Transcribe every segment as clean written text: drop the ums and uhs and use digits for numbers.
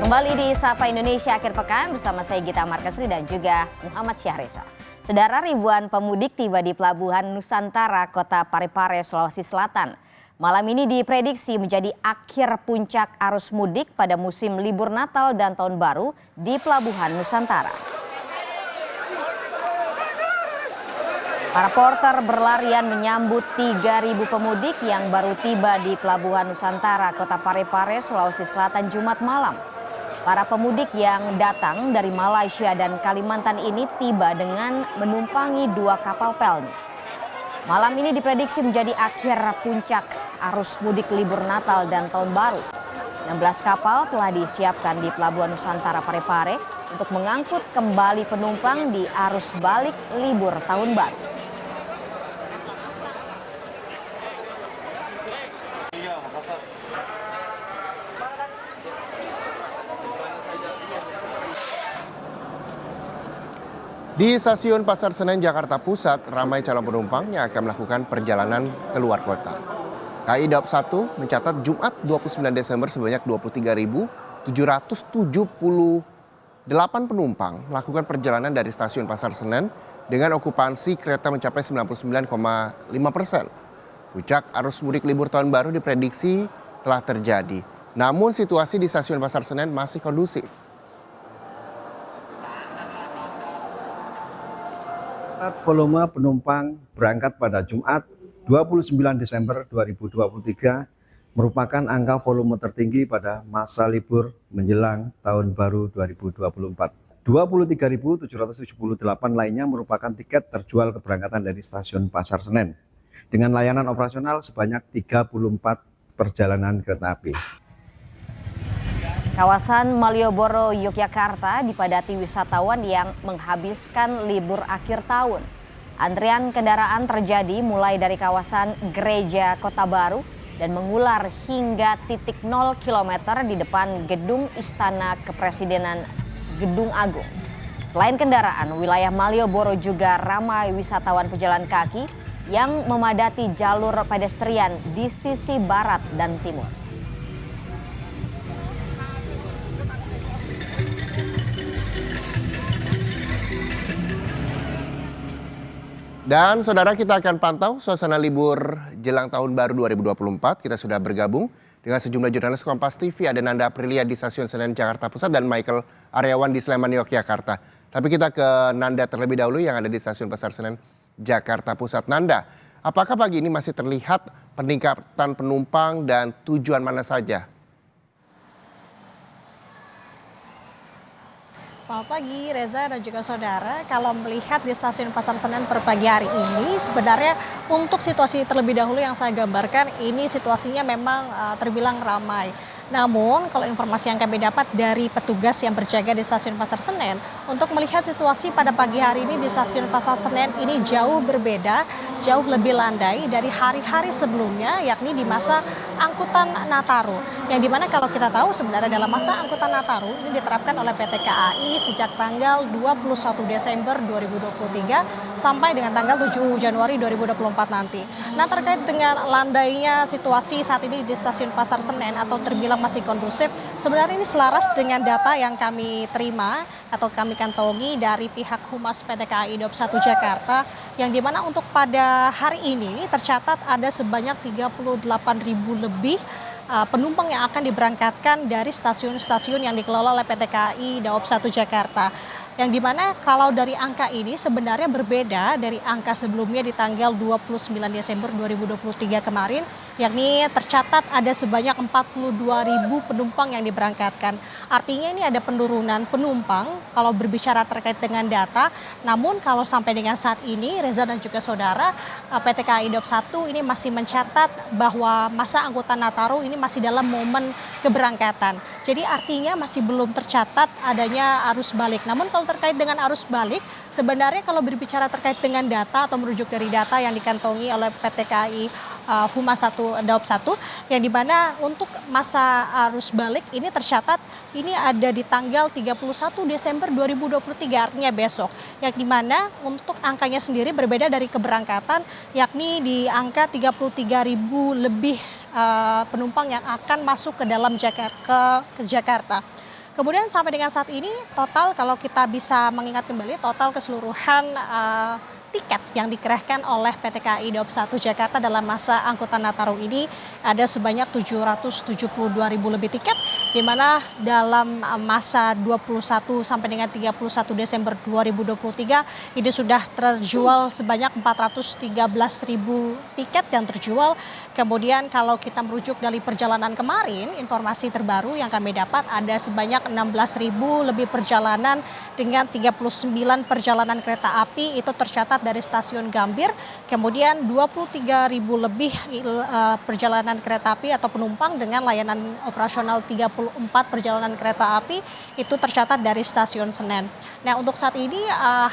Kembali di Sapa Indonesia akhir pekan bersama saya Gita Markasri dan juga Muhammad Syahreza. Saudara, ribuan pemudik tiba di Pelabuhan Nusantara, Kota Parepare, Sulawesi Selatan. Malam ini diprediksi menjadi akhir puncak arus mudik pada musim libur Natal dan Tahun Baru di Pelabuhan Nusantara. Para porter berlarian menyambut 3.000 pemudik yang baru tiba di Pelabuhan Nusantara, Kota Parepare, Sulawesi Selatan Jumat malam. Para pemudik yang datang dari Malaysia dan Kalimantan ini tiba dengan menumpangi 2 kapal pelni. Malam ini diprediksi menjadi akhir puncak arus mudik libur Natal dan Tahun Baru. 16 kapal telah disiapkan di Pelabuhan Nusantara Parepare untuk mengangkut kembali penumpang di arus balik libur Tahun Baru. Di Stasiun Pasar Senen, Jakarta Pusat, ramai calon penumpang yang akan melakukan perjalanan keluar kota. KAI Daob 1 mencatat Jumat 29 Desember sebanyak 23.778 penumpang melakukan perjalanan dari Stasiun Pasar Senen dengan okupansi kereta mencapai 99,5%. Puncak arus mudik libur Tahun Baru diprediksi telah terjadi. Namun situasi di Stasiun Pasar Senen masih kondusif. Volume penumpang berangkat pada Jumat 29 Desember 2023 merupakan angka volume tertinggi pada masa libur menjelang Tahun Baru 2024. 23.778 lainnya merupakan tiket terjual keberangkatan dari Stasiun Pasar Senen dengan layanan operasional sebanyak 34 perjalanan kereta api. Kawasan Malioboro, Yogyakarta dipadati wisatawan yang menghabiskan libur akhir tahun. Antrian kendaraan terjadi mulai dari kawasan Gereja Kota Baru dan mengular hingga titik 0 km di depan Gedung Istana Kepresidenan Gedung Agung. Selain kendaraan, wilayah Malioboro juga ramai wisatawan pejalan kaki yang memadati jalur pedestrian di sisi barat dan timur. Dan saudara, kita akan pantau suasana libur jelang Tahun Baru 2024. Kita sudah bergabung dengan sejumlah jurnalis Kompas TV. Ada Nanda Aprilia di Stasiun Senen Jakarta Pusat dan Michael Aryawan di Sleman, Yogyakarta. Tapi kita ke Nanda terlebih dahulu yang ada di Stasiun Pasar Senen Jakarta Pusat. Nanda, apakah pagi ini masih terlihat peningkatan penumpang dan tujuan mana saja? Selamat pagi Reza dan juga saudara. Kalau melihat di Stasiun Pasar Senen per pagi hari ini, sebenarnya untuk situasi terlebih dahulu yang saya gambarkan, ini situasinya memang terbilang ramai. Namun kalau informasi yang kami dapat dari petugas yang berjaga di Stasiun Pasar Senen, untuk melihat situasi pada pagi hari ini di Stasiun Pasar Senen ini jauh berbeda, jauh lebih landai dari hari-hari sebelumnya, yakni di masa angkutan Nataru. Yang dimana kalau kita tahu sebenarnya dalam masa angkutan Nataru ini diterapkan oleh PT KAI sejak tanggal 21 Desember 2023 sampai dengan tanggal 7 Januari 2024 nanti. Nah, terkait dengan landainya situasi saat ini di Stasiun Pasar Senen atau terbilang masih kondusif, sebenarnya ini selaras dengan data yang kami terima atau kami kantongi dari pihak Humas PT KAI Daob 1 Jakarta, yang dimana untuk pada hari ini tercatat ada sebanyak 38.000 lebih penumpang yang akan diberangkatkan dari stasiun-stasiun yang dikelola oleh PT KAI Daob 1 Jakarta. Yang dimana kalau dari angka ini sebenarnya berbeda dari angka sebelumnya di tanggal 29 Desember 2023 kemarin, yakni tercatat ada sebanyak 42.000 penumpang yang diberangkatkan. Artinya ini ada penurunan penumpang kalau berbicara terkait dengan data. Namun kalau sampai dengan saat ini Reza dan juga saudara, PT KAI Daob 1 ini masih mencatat bahwa masa angkutan Nataru ini masih dalam momen keberangkatan. Jadi artinya masih belum tercatat adanya arus balik. Namun kalau terkait dengan arus balik, sebenarnya kalau berbicara terkait dengan data atau merujuk dari data yang dikantongi oleh PT KAI Humas 1 Daob 1, yang dimana untuk masa arus balik ini tercatat ini ada di tanggal 31 Desember 2023, artinya besok. Yang dimana untuk angkanya sendiri berbeda dari keberangkatan, yakni di angka 33.000 lebih penumpang yang akan masuk ke dalam Jakarta. Kemudian sampai dengan saat ini total kalau kita bisa mengingat kembali total keseluruhan tiket yang dikerahkan oleh PT KAI Daob 1 Jakarta dalam masa angkutan Nataru ini ada sebanyak 772.000 lebih tiket, di mana dalam masa 21 sampai dengan 31 Desember 2023 ini sudah terjual sebanyak 413.000 tiket yang terjual. Kemudian kalau kita merujuk dari perjalanan kemarin, informasi terbaru yang kami dapat ada sebanyak 16.000 lebih perjalanan dengan 39 perjalanan kereta api itu tercatat dari stasiun Gambir. Kemudian 23.000 lebih perjalanan kereta api atau penumpang dengan layanan operasional 34 perjalanan kereta api itu tercatat dari stasiun Senen. Nah, untuk saat ini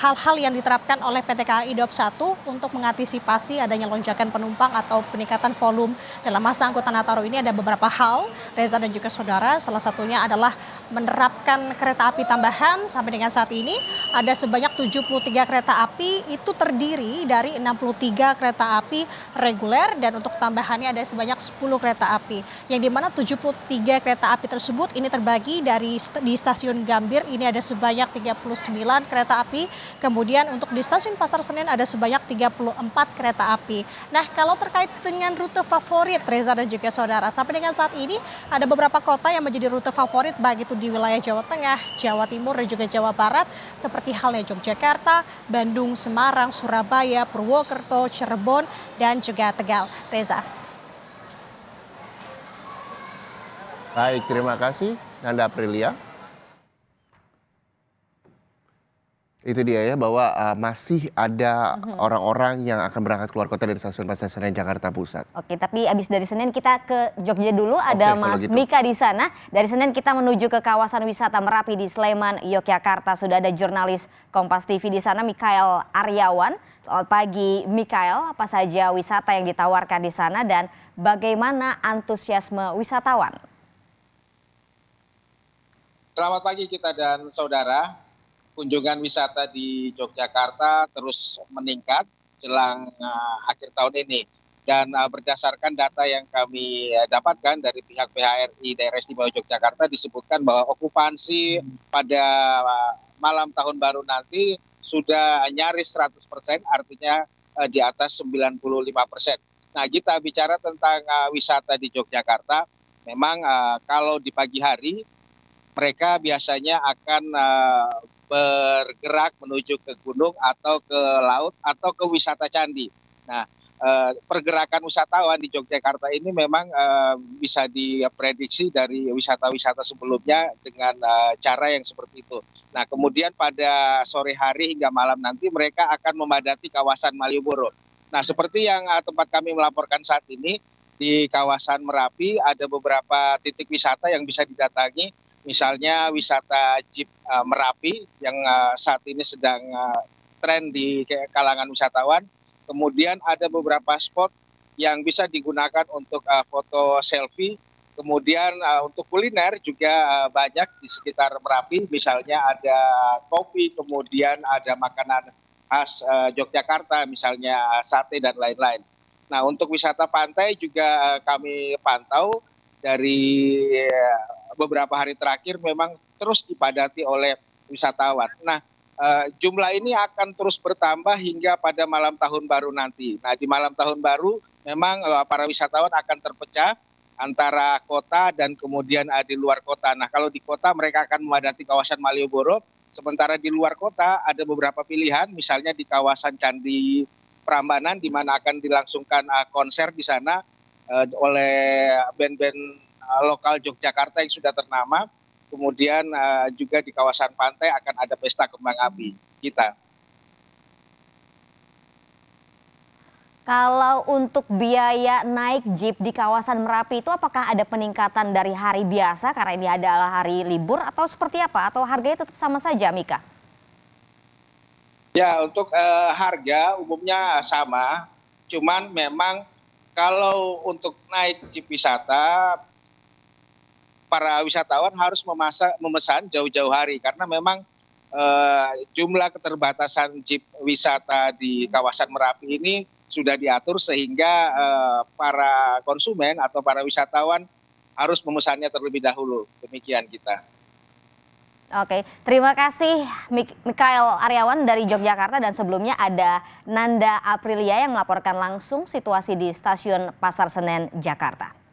hal-hal yang diterapkan oleh PT KAI Daob 1 untuk mengantisipasi adanya lonjakan penumpang atau peningkatan volume dalam masa angkutan Nataru ini ada beberapa hal, Reza dan juga saudara. Salah satunya adalah menerapkan kereta api tambahan. Sampai dengan saat ini ada sebanyak 73 kereta api itu terdiri dari 63 kereta api reguler dan untuk tambahannya ada sebanyak 10 kereta api. Yang dimana 73 kereta api tersebut ini terbagi di stasiun Gambir ini ada sebanyak 39 kereta api. Kemudian untuk di stasiun Pasar Senen ada sebanyak 34 kereta api. Nah, kalau terkait dengan rute favorit Reza dan juga saudara, sampai dengan saat ini ada beberapa kota yang menjadi rute favorit baik itu di wilayah Jawa Tengah, Jawa Timur dan juga Jawa Barat seperti halnya Yogyakarta, Bandung, Semarang, Surabaya, Purwokerto, Cirebon dan juga Tegal. Reza. Baik, terima kasih Nanda Aprilia. Itu dia ya, bahwa masih ada orang-orang yang akan berangkat keluar kota dari stasiun Pasar Senen Jakarta Pusat. Oke, tapi abis dari Senen kita ke Jogja dulu. Ada Oke, Mas gitu. Mika di sana. Dari Senen kita menuju ke kawasan wisata Merapi di Sleman, Yogyakarta. Sudah ada jurnalis Kompas TV di sana, Mikael Aryawan. Selamat pagi, Mikael. Apa saja wisata yang ditawarkan di sana dan bagaimana antusiasme wisatawan? Selamat pagi kita dan saudara. Kunjungan wisata di Yogyakarta terus meningkat jelang akhir tahun ini. Dan berdasarkan data yang kami dapatkan dari pihak PHRI Daerah Istimewa Yogyakarta disebutkan bahwa okupansi pada malam tahun baru nanti sudah nyaris 100%, artinya di atas 95%. Nah, kita bicara tentang wisata di Yogyakarta, memang kalau di pagi hari mereka biasanya akan bergerak menuju ke gunung atau ke laut atau ke wisata candi. Nah, pergerakan wisatawan di Yogyakarta ini memang bisa diprediksi dari wisata-wisata sebelumnya dengan cara yang seperti itu. Nah, kemudian pada sore hari hingga malam nanti mereka akan memadati kawasan Malioboro. Nah, seperti yang tempat kami melaporkan saat ini, di kawasan Merapi ada beberapa titik wisata yang bisa didatangi. Misalnya wisata Jeep Merapi yang saat ini sedang tren di kalangan wisatawan. Kemudian ada beberapa spot yang bisa digunakan untuk foto selfie. Kemudian untuk kuliner juga banyak di sekitar Merapi. Misalnya ada kopi, kemudian ada makanan khas Yogyakarta, misalnya sate dan lain-lain. Nah, untuk wisata pantai juga kami pantau dari beberapa hari terakhir memang terus dipadati oleh wisatawan. Nah, jumlah ini akan terus bertambah hingga pada malam tahun baru nanti. Nah, di malam tahun baru memang para wisatawan akan terpecah antara kota dan kemudian di luar kota. Nah, kalau di kota mereka akan memadati kawasan Malioboro, sementara di luar kota ada beberapa pilihan, misalnya di kawasan Candi Prambanan di mana akan dilangsungkan konser di sana oleh band-band lokal Yogyakarta yang sudah ternama. Kemudian juga di kawasan pantai akan ada pesta kembang api kita. Kalau untuk biaya naik jeep di kawasan Merapi itu apakah ada peningkatan dari hari biasa karena ini adalah hari libur atau seperti apa? Atau harganya tetap sama saja, Mika? Ya, untuk harga umumnya sama. Cuman memang kalau untuk naik jeep wisata, para wisatawan harus memesan jauh-jauh hari karena memang jumlah keterbatasan jeep wisata di kawasan Merapi ini sudah diatur sehingga para konsumen atau para wisatawan harus memesannya terlebih dahulu. Demikian kita. Oke, terima kasih Mikael Aryawan dari Yogyakarta, dan sebelumnya ada Nanda Aprilia yang melaporkan langsung situasi di Stasiun Pasar Senen, Jakarta.